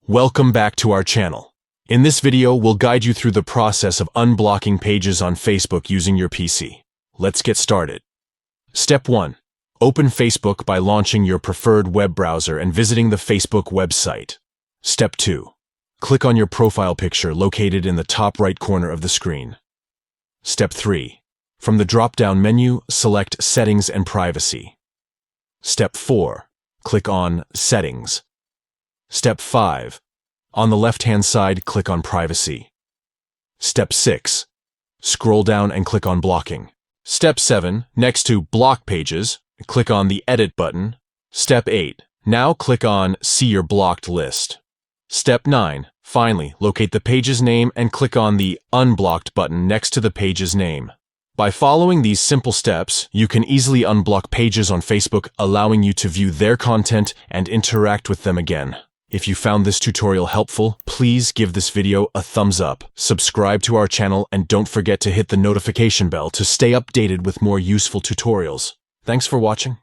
Welcome back to our channel. In this video, we'll guide you through the process of unblocking pages on Facebook using your PC. Let's get started. Step 1. Open Facebook by launching your preferred web browser and visiting the Facebook website. Step 2. Click on your profile picture located in the top right corner of the screen. Step 3. From the drop-down menu, select Settings and Privacy. Step 4. Click on Settings. Step 5. On the left-hand side, click on Privacy. Step 6. Scroll down and click on Blocking. Step 7. Next to Block Pages, click on the Edit button. Step 8. Now click on See Your Blocked list. Step 9. Finally, locate the page's name and click on the Unblocked button next to the page's name. By following these simple steps, you can easily unblock pages on Facebook, allowing you to view their content and interact with them again. If you found this tutorial helpful, please give this video a thumbs up, subscribe to our channel, and don't forget to hit the notification bell to stay updated with more useful tutorials. Thanks for watching.